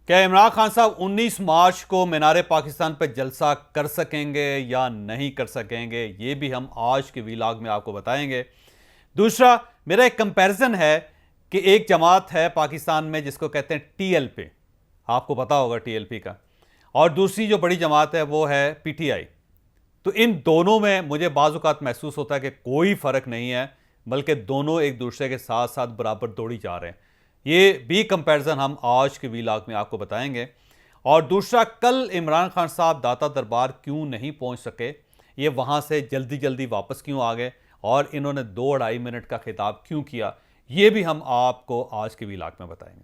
क्या इमरान खान साहब 19 मार्च को मीनार पाकिस्तान पर जलसा कर सकेंगे या नहीं कर सकेंगे, ये भी हम आज के वीलॉग में आपको बताएंगे। दूसरा, मेरा एक कंपैरिजन है कि एक जमात है पाकिस्तान में जिसको कहते हैं टीएलपी, आपको पता होगा टीएलपी का, और दूसरी जो बड़ी जमात है वो है पीटीआई। तो इन दोनों में मुझे बाज़ औक़ात महसूस होता है कि कोई फ़र्क नहीं है, बल्कि दोनों एक दूसरे के साथ साथ बराबर दौड़ी जा रहे हैं। ये भी कंपैरिजन हम आज के वीलॉग में आपको बताएंगे। और दूसरा, कल इमरान खान साहब दाता दरबार क्यों नहीं पहुंच सके, ये वहां से जल्दी जल्दी वापस क्यों आ गए, और इन्होंने 2-2.5 मिनट का खिताब क्यों किया, ये भी हम आपको आज के वीलॉग में बताएंगे।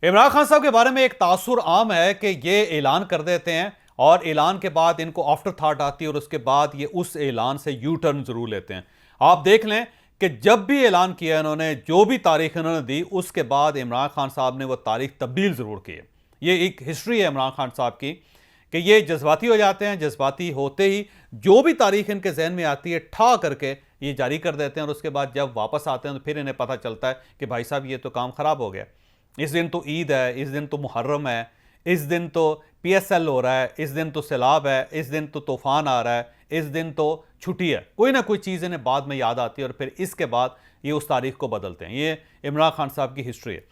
इमरान खान साहब के बारे में एक तासुर आम है कि ये ऐलान कर देते हैं और ऐलान के बाद इनको आफ्टर थॉट आती है और उसके बाद ये उस ऐलान से यू टर्न जरूर लेते हैं। आप देख लें कि जब भी ऐलान किया इन्होंने, जो भी तारीख इन्होंने दी, उसके बाद इमरान खान साहब ने वो तारीख तब्दील ज़रूर की है। ये एक हिस्ट्री है इमरान खान साहब की कि ये जज्बाती हो जाते हैं, जज्बाती होते ही जो भी तारीख इनके जहन में आती है ठा करके ये जारी कर देते हैं, और उसके बाद जब वापस आते हैं तो फिर इन्हें पता चलता है कि भाई साहब ये तो काम ख़राब हो गया। इस दिन तो ईद है, इस दिन तो मुहर्रम है, इस दिन तो पीएसएल हो रहा है, इस दिन तो सैलाब है, इस दिन तो तूफान आ रहा है, इस दिन तो छुट्टी है। कोई ना कोई चीज़ इन्हें बाद में याद आती है और फिर इसके बाद ये उस तारीख को बदलते हैं। ये इमरान खान साहब की हिस्ट्री है,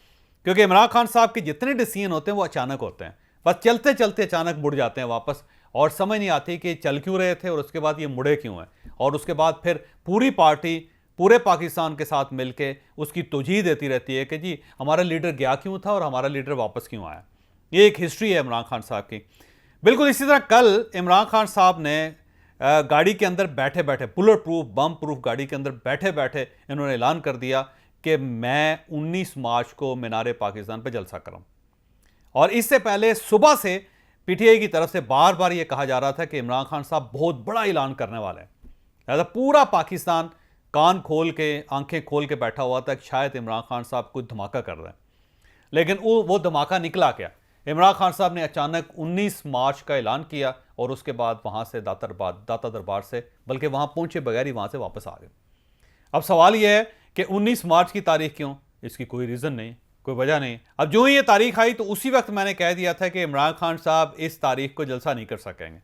क्योंकि इमरान खान साहब के जितने डिसीजन होते हैं वो अचानक होते हैं, बस चलते चलते अचानक मुड़ जाते हैं वापस, और समझ नहीं आती कि चल क्यों रहे थे और उसके बाद ये मुड़े क्यों हैं। और उसके बाद फिर पूरी पार्टी पूरे पाकिस्तान के साथ मिलके उसकी तौजीह देती रहती है कि जी हमारा लीडर गया क्यों था और हमारा लीडर वापस क्यों आया। ये एक हिस्ट्री है इमरान खान साहब की। बिल्कुल इसी तरह कल इमरान खान साहब ने गाड़ी के अंदर बैठे बैठे, बुलेट प्रूफ बम प्रूफ गाड़ी के अंदर बैठे बैठे इन्होंने ऐलान कर दिया कि मैं 19 मार्च को मीनार पाकिस्तान पर जलसा करूँ। और इससे पहले सुबह से पीटीआई की तरफ से बार बार ये कहा जा रहा था कि इमरान खान साहब बहुत बड़ा ऐलान करने वाले हैं, लिहाजा पूरा पाकिस्तान कान खोल के, आंखें खोल के बैठा हुआ था कि शायद इमरान खान साहब कुछ धमाका कर रहे हैं। लेकिन वो धमाका निकला क्या? इमरान खान साहब ने अचानक 19 मार्च का ऐलान किया और उसके बाद वहां से दाता दरबार से, बल्कि वहां पहुंचे बगैर ही वहां से वापस आ गए। अब सवाल यह है कि 19 मार्च की तारीख क्यों? इसकी कोई रीज़न नहीं, कोई वजह नहीं। अब जो ही ये तारीख आई तो उसी वक्त मैंने कह दिया था कि इमरान खान साहब इस तारीख को जलसा नहीं कर सकेंगे।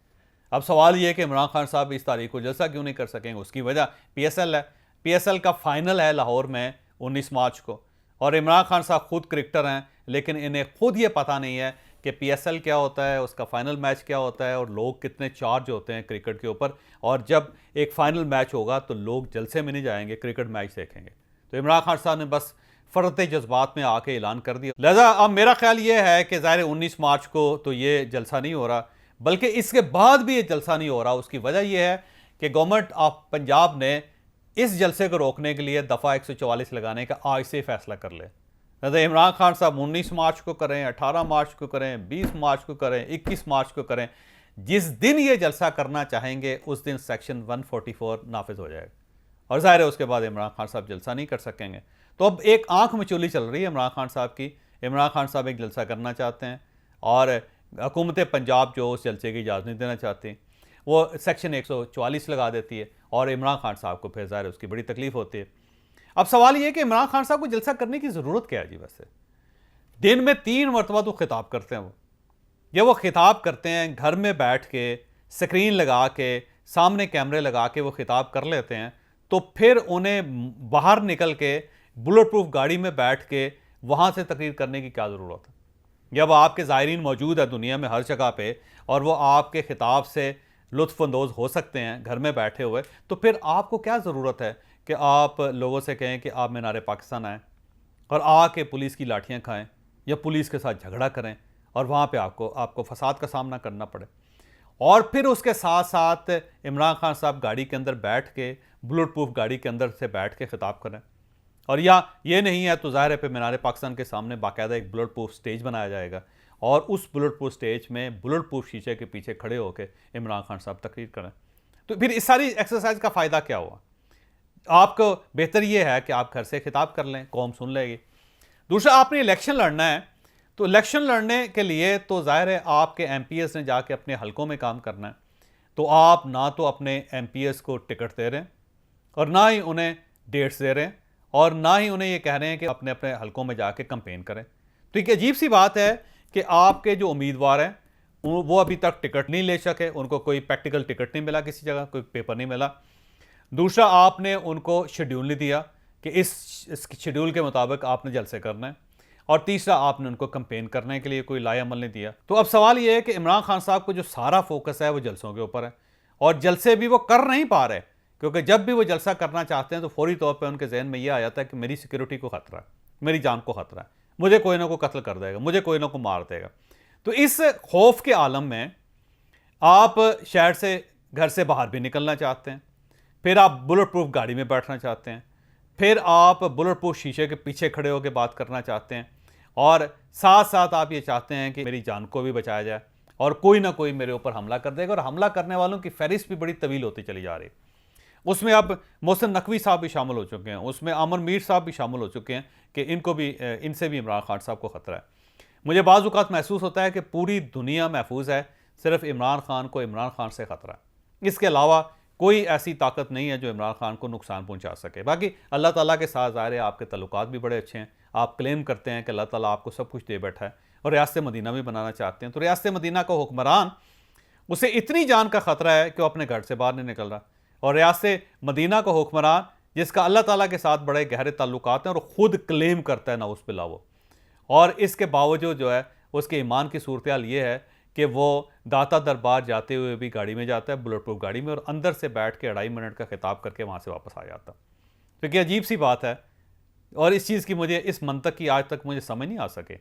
अब सवाल यह है कि इमरान खान साहब इस तारीख को जलसा क्यों नहीं कर सकेंगे? उसकी वजह पीएसएल है। पीएसएल का फाइनल है लाहौर में 19 मार्च को, और इमरान खान साहब खुद क्रिकेटर हैं, लेकिन इन्हें खुद ये पता नहीं है कि पीएसएल क्या होता है, उसका फाइनल मैच क्या होता है, और लोग कितने चार्ज होते हैं क्रिकेट के ऊपर। और जब एक फाइनल मैच होगा तो लोग जलसे में नहीं जाएंगे, क्रिकेट मैच देखेंगे। तो इमरान खान साहब ने बस फर्त जज्बात में आके ऐलान कर दिया। लिहाजा अब मेरा ख्याल ये है कि ज़ाहिर 19 मार्च को तो ये जलसा नहीं हो रहा, बल्कि इसके बाद भी ये जलसा नहीं हो रहा। उसकी वजह यह है कि गवर्नमेंट ऑफ पंजाब ने इस जलसे को रोकने के लिए दफ़ा 144 लगाने का आज से फैसला कर ले। इमरान खान साहब 19 मार्च को करें, 18 मार्च को करें, 20 मार्च को करें, 21 मार्च को करें, जिस दिन ये जलसा करना चाहेंगे उस दिन सेक्शन 144 नाफिज हो जाएगा, और ज़ाहिर है उसके बाद इमरान खान साहब जलसा नहीं कर सकेंगे। तो अब एक आंख मिचौली चल रही है इमरान खान साहब की। इमरान खान साहब एक जलसा करना चाहते हैं और हुकूमत पंजाब जो उस जलसे की इजाज़त नहीं देना चाहती, वो सेक्शन 144 लगा देती है, और इमरान खान साहब को फिर ज़ाहिर उसकी बड़ी तकलीफ होती है। अब सवाल ये है कि इमरान खान साहब को जलसा करने की ज़रूरत क्या है जी? वैसे दिन में 3 मरतबा तो खिताब करते हैं वो खिताब करते हैं घर में बैठ के, स्क्रीन लगा के, सामने कैमरे लगा के वो खिताब कर लेते हैं, तो फिर उन्हें बाहर निकल के बुलेट प्रूफ गाड़ी में बैठ के वहाँ से तकरीर करने की क्या ज़रूरत है? जब आपके ज़ायरीन मौजूद है दुनिया में हर जगह पे, और वो आपके खिताब से लुत्फ़अंदोज़ हो सकते हैं घर में बैठे हुए, तो फिर आपको क्या ज़रूरत है कि आप लोगों से कहें कि आप मीनार पाकिस्तान आएँ और आके पुलिस की लाठियाँ खाएँ या पुलिस के साथ झगड़ा करें और वहाँ पे आपको फसाद का सामना करना पड़े। और फिर उसके साथ साथ इमरान खान साहब गाड़ी के अंदर बैठ के, बुलेट प्रूफ गाड़ी के अंदर से बैठ के खिताब करें। और या ये नहीं है तो ज़ाहिर है पे मीनार पाकिस्तान के सामने बाकायदा एक बुलेट प्रूफ स्टेज बनाया जाएगा, और उस बुलेट प्रूफ स्टेज में बुलेट प्रूफ शीशे के पीछे खड़े होकर इमरान खान साहब तकरीर करें। तो फिर इस सारी एक्सरसाइज का फ़ायदा क्या हुआ? आपको बेहतर ये है कि आप घर से खिताब कर लें, कौम सुन लेगी। दूसरा, आपने इलेक्शन लड़ना है, तो इलेक्शन लड़ने के लिए तो ज़ाहिर है आपके एमपीएस ने जाके अपने हलकों में काम करना है। तो आप ना तो अपने MPs को टिकट दे रहे हैं और ना ही उन्हें डेट्स दे रहे हैं और ना ही उन्हें ये कह रहे हैं कि अपने अपने हलकों में जाके कैंपेन करें। तो एक अजीब सी बात है कि आपके जो उम्मीदवार हैं वो अभी तक टिकट नहीं ले सके, उनको कोई प्रैक्टिकल टिकट नहीं मिला, किसी जगह कोई पेपर नहीं मिला। दूसरा, आपने उनको शेड्यूल नहीं दिया कि इस शेड्यूल के मुताबिक आपने जलसे करना है। और तीसरा, आपने उनको कैंपेन करने के लिए कोई लाए अमल नहीं दिया। तो अब सवाल यह है कि इमरान खान साहब को जो सारा फोकस है वो जलसों के ऊपर है और जलसे भी वो कर नहीं पा रहे, क्योंकि जब भी वो जलसा करना चाहते हैं तो फौरी तौर पर उनके जहन में यह आ जाता है कि मेरी सिक्योरिटी को खतरा है, मेरी जान को खतरा है, मुझे कोई ना कोई कत्ल कर देगा, मुझे कोई ना कोई मार देगा। तो इस खौफ के आलम में आप शहर से, घर से बाहर भी निकलना चाहते हैं, फिर आप बुलेट प्रूफ गाड़ी में बैठना चाहते हैं, फिर आप बुलेट प्रूफ शीशे के पीछे खड़े होकर बात करना चाहते हैं और साथ साथ आप ये चाहते हैं कि मेरी जान को भी बचाया जाए और कोई ना कोई मेरे ऊपर हमला कर देगा। और हमला करने वालों की फहरिस्त भी बड़ी तवील होती चली जा रही है। उसमें अब मोहसिन नकवी साहब भी शामिल हो चुके हैं, उसमें अमर मीर साहब भी शामिल हो चुके हैं कि इनसे भी इमरान खान साहब को खतरा है। मुझे बाज़ औक़ात महसूस होता है कि पूरी दुनिया महफूज है, सिर्फ इमरान खान को इमरान खान से ख़तरा है। इसके अलावा कोई ऐसी ताकत नहीं है जो इमरान खान को नुकसान पहुंचा सके। बाकी अल्लाह ताला के साथ ज़ाहिर है आपके तल्लुकात भी बड़े अच्छे हैं, आप क्लेम करते हैं कि अल्लाह ताला आपको सब कुछ दे बैठा है और रियासत मदीना भी बनाना चाहते हैं। तो रियासत मदीना का हुक्मरान, उसे इतनी जान का ख़तरा है कि वो अपने घर से बाहर नहीं निकल रहा, और रियासत मदीना का हुक्मरान जिसका अल्लाह ताला के साथ बड़े गहरे ताल्लुकात हैं और ख़ुद क्लेम करता है ना उस बिला वो, और इसके बावजूद जो है उसके ईमान की सूरत हाल ये है कि वो दाता दरबार जाते हुए भी गाड़ी में जाता है, बुलेट प्रूफ गाड़ी में, और अंदर से बैठ के 2.5 मिनट का खिताब करके वहाँ से वापस आ जाता। तो क्या अजीब सी बात है, और इस चीज़ की मुझे, इस मंतक की आज तक मुझे समझ नहीं आ सके।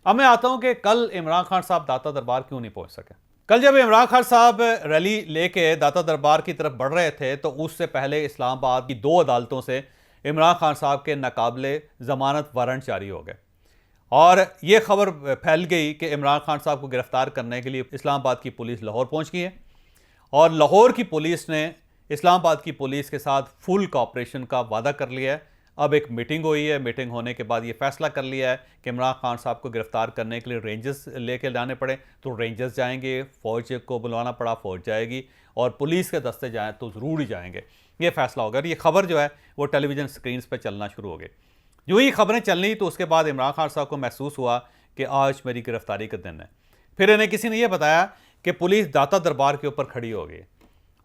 अब मैं आता हूँ कि कल इमरान खान साहब दाता दरबार क्यों नहीं पहुँच सके। कल जब इमरान खान साहब रैली लेके दाता दरबार की तरफ बढ़ रहे थे तो उससे पहले इस्लामाबाद की 2 अदालतों से इमरान खान साहब के नाकाबिले ज़मानत वारंट जारी हो गए और ये खबर फैल गई कि इमरान खान साहब को गिरफ्तार करने के लिए इस्लामाबाद की पुलिस लाहौर पहुंच गई है और लाहौर की पुलिस ने इस्लामाबाद की पुलिस के साथ फुल कोऑपरेशन का वादा कर लिया है। अब एक मीटिंग हुई है, मीटिंग होने के बाद ये फैसला कर लिया है कि इमरान खान साहब को गिरफ्तार करने के लिए रेंजर्स लेके जाने पड़े तो रेंजर्स जाएंगे, फ़ौज को बुलवाना पड़ा फ़ौज जाएगी, और पुलिस के दस्ते जाएँ तो ज़रूर ही जाएंगे। ये फैसला होगा। ये खबर जो है वो टेलीविज़न स्क्रीन पर चलना शुरू हो गई। जो ही खबरें चलनी तो उसके बाद इमरान खान साहब को महसूस हुआ कि आज मेरी गिरफ्तारी का दिन है। फिर इन्हें किसी ने यह बताया कि पुलिस दाता दरबार के ऊपर खड़ी हो गई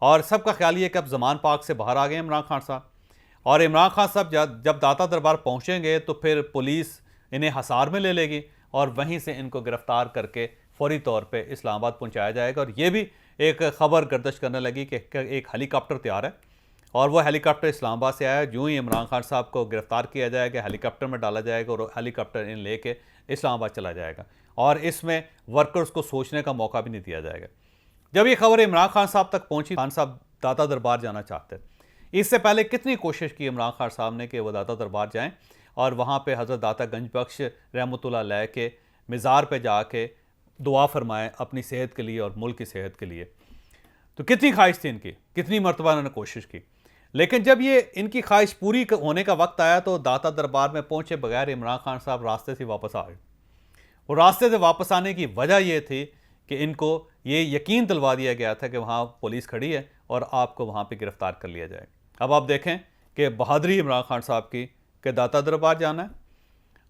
और सबका ख्याल ये कि अब ज़मान पाक से बाहर आ गए इमरान खान साहब, और इमरान खान साहब जब दाता दरबार पहुंचेंगे तो फिर पुलिस इन्हें हसार में ले लेगी और वहीं से इनको गिरफ्तार करके फौरी तौर पे इस्लामाबाद पहुंचाया जाएगा। और ये भी एक खबर गर्दिश करने लगी कि एक हेलीकॉप्टर तैयार है और वो हेलीकॉप्टर इस्लामाबाद से आया। जो ही इमरान खान साहब को गिरफ्तार किया जाएगा, हेलीकॉप्टर में डाला जाएगा और हेलीकॉप्टर इन लेके इस्लामाबाद चला जाएगा और इसमें वर्कर्स को सोचने का मौका भी नहीं दिया जाएगा। जब ये खबर इमरान खान साहब तक पहुंची, खान साहब दाता दरबार जाना चाहते। इससे पहले कितनी कोशिश की इमरान खान साहब ने कि वो दाता दरबार जाएं और वहाँ पे हज़रत दाता गंज बख्श रहमतुल्लाह अलैह के मज़ार पे जाके दुआ फरमाएं अपनी सेहत के लिए और मुल्क की सेहत के लिए। तो कितनी ख्वाहिश थी इनकी, कितनी मरतबा इन्होंने कोशिश की, लेकिन जब ये इनकी ख्वाहिश पूरी होने का वक्त आया तो दाता दरबार में पहुँचे बगैर इमरान खान साहब रास्ते से वापस आ गए। और रास्ते से वापस आने की वजह यह थी कि इनको ये यकीन दिलवा दिया गया था कि वहाँ पुलिस खड़ी है और आपको वहाँ पे गिरफ्तार कर लिया जाएगा। अब आप देखें कि बहादुरी इमरान खान साहब की कि दाता दरबार जाना है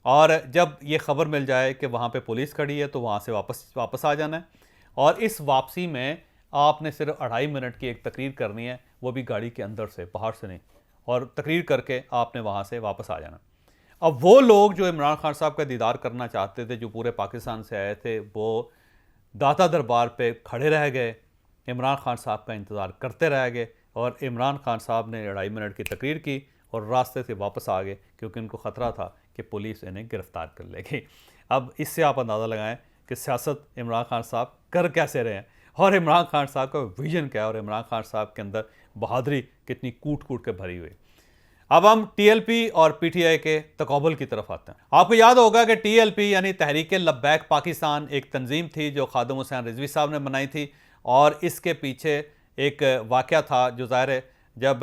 और जब ये खबर मिल जाए कि वहाँ पे पुलिस खड़ी है तो वहाँ से वापस आ जाना है, और इस वापसी में आपने सिर्फ 2.5 मिनट की एक तकरीर करनी है, वो भी गाड़ी के अंदर से, बाहर से नहीं, और तकरीर करके आपने वहाँ से वापस आ जाना। अब वो लोग जो इमरान खान साहब का दीदार करना चाहते थे, जो पूरे पाकिस्तान से आए थे, वो दाता दरबार पे खड़े रह गए, इमरान खान साहब का इंतज़ार करते रह गए, और इमरान खान साहब ने 2.5 मिनट की तकरीर की और रास्ते से वापस आ गए क्योंकि उनको ख़तरा था कि पुलिस इन्हें गिरफ़्तार कर लेगी। अब इससे आप अंदाज़ा लगाएं कि सियासत इमरान खान साहब कर कैसे रहे हैं और इमरान खान साहब का विजन क्या है और इमरान खान साहब के अंदर बहादुरी कितनी कूट कूट के भरी हुई। अब हम TLP और PTI के तकौबल की तरफ आते हैं। आपको याद होगा कि TLP यानी तहरीक लब्बैक पाकिस्तान एक तंजीम थी जो खादिम हुसैन रिजवी साहब ने बनाई थी, और इसके पीछे एक वाक़या था जो ज़ाहिर है जब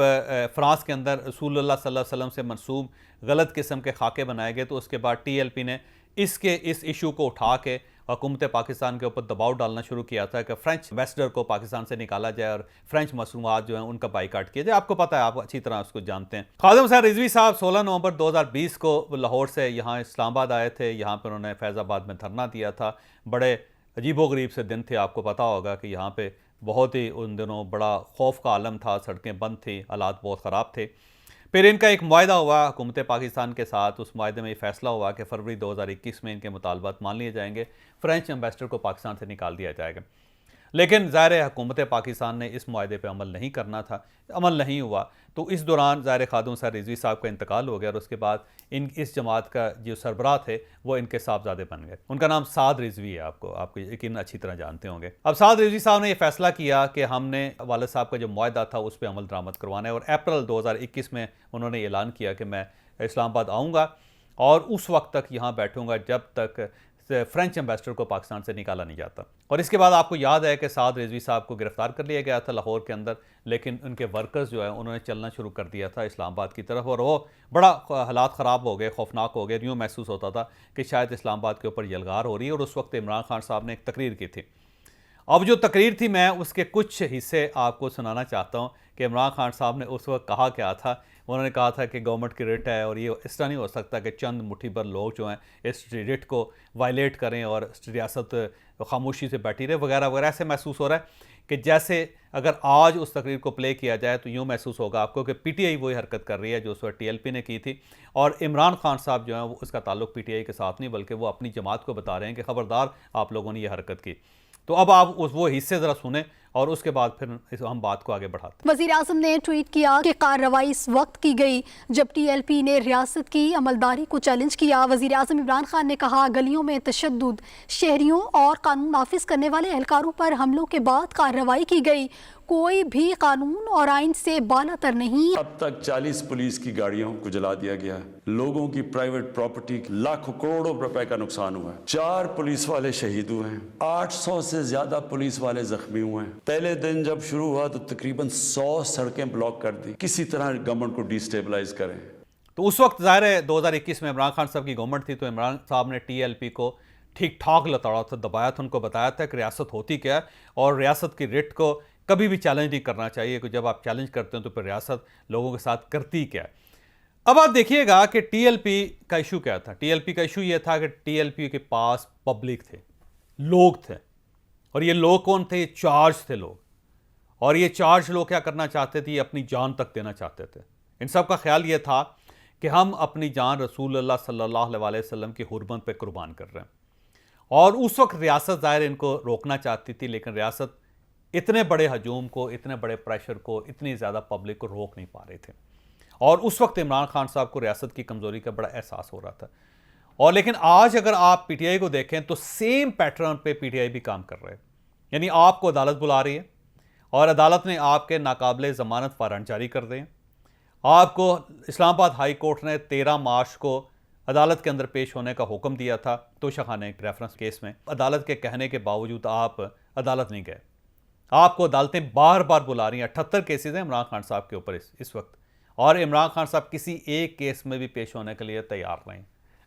फ़्रांस के अंदर रसूलुल्लाह सल्लल्लाहु अलैहि वसल्लम से मनसूब गलत किस्म के खाके बनाए गए तो उसके बाद TLP ने इस इशू को उठा के हुकूमत पाकिस्तान के ऊपर दबाव डालना शुरू किया था कि फ़्रेंच एम्बेसडर को पाकिस्तान से निकाला जाए और फ़्रेंच मसनूआत जो हैं उनका बाइकाट किया जाए। आपको पता है, आप अच्छी तरह उसको जानते हैं। खादिम हुसैन रिजवी साहब 16 नवंबर 2020 को लाहौर से यहाँ इस्लामाबाद आए थे। यहाँ पर उन्होंने फैज़ाबाद में धरना दिया था। बड़े अजीबोगरीब से दिन थे। आपको पता होगा कि यहाँ पे बहुत ही उन दिनों बड़ा खौफ का आलम था, सड़कें बंद थी, हालात बहुत ख़राब थे। फिर इनका एक मुआहदा हुआ हुकूमत पाकिस्तान के साथ। उस मुआहदे में ये फैसला हुआ कि फरवरी 2021 में इनके मुतालबात मान लिए जाएंगे, फ़्रेंच एम्बेसडर को पाकिस्तान से निकाल दिया जाएगा। लेकिन ज़ाहिर है हुकूमत पाकिस्तान ने इस मुआहदे पर अमल नहीं करना था, अमल नहीं हुआ। तो इस दौरान ज़ाहिर खादिम हुसैन रिजवी साहब का इंतकाल हो गया और उसके बाद इस जमात का जो सरबराह थे वो इनके साहबजादे बन गए। उनका नाम साद रिजवी है, आपको यकीन अच्छी तरह जानते होंगे। अब साद रिजवी साहब ने यह फैसला किया कि हमने वालिद साहब का जो मुआहदा था उस पर अमल दरामद करवाना है और अप्रैल 2021 में उन्होंने ऐलान किया कि मैं इस्लामाबाद आऊँगा और उस वक्त तक यहाँ बैठूँगा जब तक फ़्रेंच एम्बेसडर को पाकिस्तान से निकाला नहीं जाता। और इसके बाद आपको याद है कि साद रिजवी साहब को गिरफ्तार कर लिया गया था लाहौर के अंदर, लेकिन उनके वर्कर्स जो है उन्होंने चलना शुरू कर दिया था इस्लामाबाद की तरफ और वो बड़ा हालात ख़राब हो गए, खौफनाक हो गए। यूँ महसूस होता था कि शायद इस्लामाबाद के ऊपर यलगार हो रही है। और उस वक्त इमरान खान साहब ने एक तकरीर की थी। अब जो तकरीर थी मैं उसके कुछ हिस्से आपको सुनाना चाहता हूँ कि इमरान खान साहब ने उस वक्त कहा क्या था। उन्होंने कहा था कि गवर्नमेंट की रिट है और ये इस तरह नहीं हो सकता कि चंद मुट्ठी भर लोग जो हैं इस रिट को वायलेट करें और रियासत खामोशी से बैठी रहे वगैरह वगैरह। ऐसे महसूस हो रहा है कि जैसे अगर आज उस तकरीर को प्ले किया जाए तो यूँ महसूस होगा आपको कि पीटीआई वही हरकत कर रही है जो उस वक्त टीएलपी ने की थी। और इमरान खान साहब जो हैं वो उसका ताल्लुक पीटीआई के साथ नहीं बल्कि वो अपनी जमात को बता रहे हैं कि ख़बरदार आप लोगों ने ये हरकत की। तो अब आप वो हिस्से ज़रा सुने और उसके बाद फिर हम बात को आगे बढ़ाते हैं। वज़ीर आज़म ने ट्वीट किया कि कार्रवाई इस वक्त की गई जब टीएलपी ने रियासत की अमलदारी को चैलेंज किया। वज़ीर आज़म इमरान खान ने कहा, गलियों में तशद्दुद, शहरियों और कानून नाफिज करने वाले एहलकारों पर हमलों के बाद कार्रवाई की गई। कोई भी कानून और आइन से बालातर नहीं। अब तक 40 पुलिस की गाड़ियों को जला दिया गया है। लोगों की प्राइवेट प्रॉपर्टी, लाखों करोड़ों रुपए का नुकसान हुआ है। 4 पुलिस वाले शहीद हुए हैं, 800 से ज्यादा पुलिस वाले जख्मी हुए हैं। पहले दिन जब शुरू हुआ तो तकरीबन 100 सड़कें ब्लॉक कर दी। किसी तरह गवर्नमेंट को डिस्टेबलाइज करें। तो उस वक्त ज़ाहिर है 2021 में इमरान खान साहब की गवर्नमेंट थी, तो इमरान साहब ने टीएलपी को ठीक ठाक लताड़ा था, दबाया था, उनको बताया था कि रियासत होती क्या है और रियासत की रिट को कभी भी चैलेंज नहीं करना चाहिए कि जब आप चैलेंज करते हैं तो फिर रियासत लोगों के साथ करती क्या है। अब आप देखिएगा कि टीएलपी का इशू क्या था। टीएलपी का इशू ये था कि टीएलपी के पास पब्लिक थे, लोग थे और ये लोग कौन थे? चार्ज थे लोग। और ये चार्ज लोग क्या करना चाहते थे? अपनी जान तक देना चाहते थे। इन सब का ख्याल ये था कि हम अपनी जान रसूलुल्लाह सल्लल्लाहु अलैहि वसल्लम की हुर्मत पे कुर्बान कर रहे हैं। और उस वक्त रियासत ज़ाहिर इनको रोकना चाहती थी, लेकिन रियासत इतने बड़े हजूम को, इतने बड़े प्रेशर को, इतनी ज़्यादा पब्लिक को रोक नहीं पा रहे थे। और उस वक्त इमरान खान साहब को रियासत की कमज़ोरी का बड़ा एहसास हो रहा था। और लेकिन आज अगर आप पीटीआई को देखें तो सेम पैटर्न पे पीटीआई भी काम कर रहे हैं। यानी आपको अदालत बुला रही है और अदालत ने आपके नाकाबिले ज़मानत वारंट जारी कर दिए। आपको इस्लामाबाद हाई कोर्ट ने 13 मार्च को अदालत के अंदर पेश होने का हुक्म दिया था तोशाखाने के रेफरेंस केस में। अदालत के कहने के बावजूद आप अदालत नहीं गए। आपको अदालतें बार बार बुला रही हैं। 78 केसेस हैं इमरान खान साहब के ऊपर इस वक्त, और इमरान खान साहब किसी एक केस में भी पेश होने के लिए तैयार नहीं।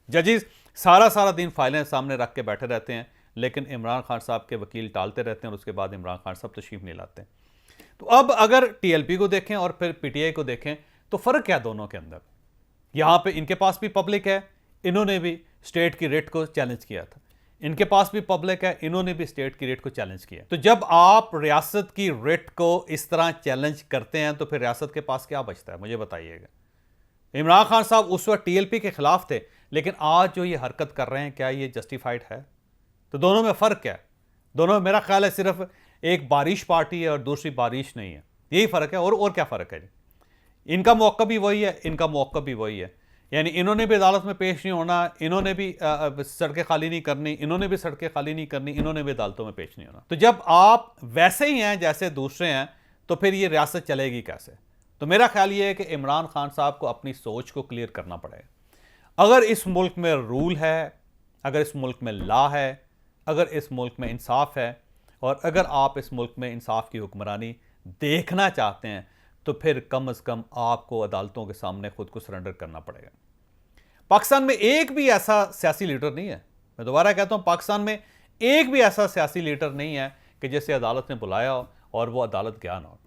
जजेस सारा दिन फाइलें सामने रख के बैठे रहते हैं, लेकिन इमरान खान साहब के वकील टालते रहते हैं और उसके बाद इमरान खान साहब तशरीफ नहीं लाते। तो अब अगर टीएलपी को देखें और फिर पीटीआई को देखें तो फ़र्क क्या दोनों के अंदर? यहाँ पे इनके पास भी पब्लिक है, इन्होंने भी स्टेट की रेट को चैलेंज किया था। इनके पास भी पब्लिक है, इन्होंने भी स्टेट की रेट को चैलेंज किया। तो जब आप रियासत की रेट को इस तरह चैलेंज करते हैं तो फिर रियासत के पास क्या बचता है, मुझे बताइएगा। इमरान खान साहब उस वक्त टीएलपी के खिलाफ थे, लेकिन आज जो ये हरकत कर रहे हैं क्या ये जस्टिफाइड है? तो दोनों में फ़र्क क्या है? दोनों में मेरा ख्याल है सिर्फ एक बारिश पार्टी है और दूसरी बारिश नहीं है, यही फ़र्क है। और क्या फ़र्क है? इनका मौका भी वही है, इनका मौका भी वही है। यानी इन्होंने भी अदालत में पेश नहीं होना, इन्होंने भी सड़कें खाली नहीं करनी, इन्होंने भी सड़कें खाली नहीं करनी, इन्होंने भी अदालतों में पेश नहीं होना। तो जब आप वैसे ही हैं जैसे दूसरे हैं तो फिर ये रियासत चलेगी कैसे? तो मेरा ख्याल ये है कि इमरान खान साहब को अपनी सोच को क्लियर करना पड़ेगा। अगर इस मुल्क में रूल है, अगर इस मुल्क में लॉ है, अगर इस मुल्क में इंसाफ है, और अगर आप इस मुल्क में इंसाफ की हुक्मरानी देखना चाहते हैं तो फिर कम अज़ कम आपको अदालतों के सामने खुद को सरेंडर करना पड़ेगा। पाकिस्तान में एक भी ऐसा सियासी लीडर नहीं है, मैं दोबारा कहता हूँ, पाकिस्तान में एक भी ऐसा सियासी लीडर नहीं है कि जिसे अदालत ने बुलाया हो और वो अदालत गया ना हो।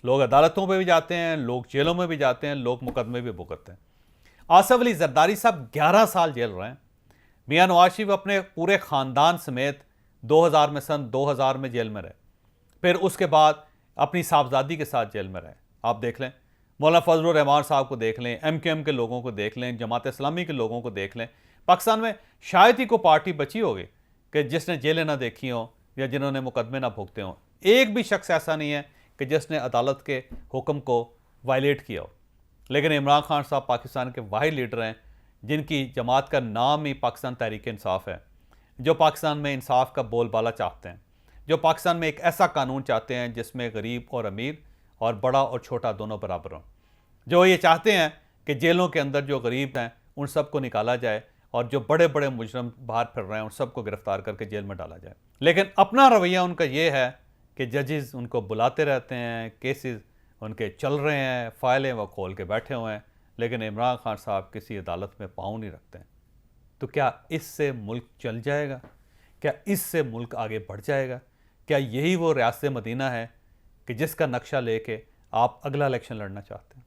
लोग अदालतों पे भी जाते हैं, लोग जेलों में भी जाते हैं, लोग मुकदमे भी भुगतते हैं। आसफ अली जरदारी साहब 11 साल जेल रहे हैं। मियां नवाज शरीफ अपने पूरे ख़ानदान समेत 2000 में जेल में रहे। फिर उसके बाद अपनी साहबजादी के साथ जेल में रहे। आप देख लें, मौलाना फजलुर रहमान साहब को देख लें, MKM के लोगों को देख लें, जमात इस्लामी के लोगों को देख लें। पाकिस्तान में शायद ही कोई पार्टी बची होगी कि जिसने जेलें ना देखी हों या जिन्होंने मुकदमे ना भुगते हों। एक भी शख्स ऐसा नहीं है कि जिसने अदालत के हुक्म को वायलेट किया हो। लेकिन इमरान खान साहब पाकिस्तान के वाहिद लीडर हैं जिनकी जमात का नाम ही पाकिस्तान तहरीक इंसाफ है, जो पाकिस्तान में इंसाफ का बोलबाला चाहते हैं, जो पाकिस्तान में एक ऐसा कानून चाहते हैं जिसमें गरीब और अमीर और बड़ा और छोटा दोनों बराबर हों, जो ये चाहते हैं कि जेलों के अंदर जो गरीब हैं उन सबको निकाला जाए और जो बड़े बड़े मुजरम बाहर फिर रहे हैं उन सबको गिरफ्तार करके जेल में डाला जाए। लेकिन अपना रवैया उनका ये है कि जजेस उनको बुलाते रहते हैं, केसेस उनके चल रहे हैं, फाइलें वो खोल के बैठे हुए हैं, लेकिन इमरान खान साहब किसी अदालत में पाँव नहीं रखते हैं। तो क्या इससे मुल्क चल जाएगा? क्या इससे मुल्क आगे बढ़ जाएगा? क्या यही वो रियासत मदीना है कि जिसका नक्शा लेके आप अगला इलेक्शन लड़ना चाहते हैं?